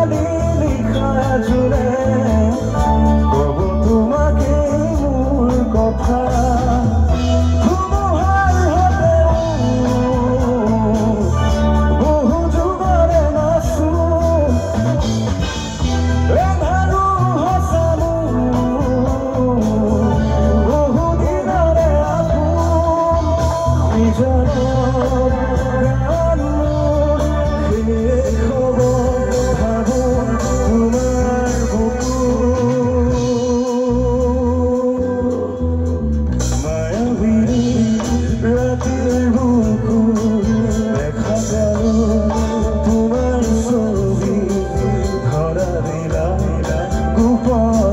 কাহানি লিখা জুড়ে কব তোমাকে মূল কথা তোমার ছবি ধরা দিলা গোপন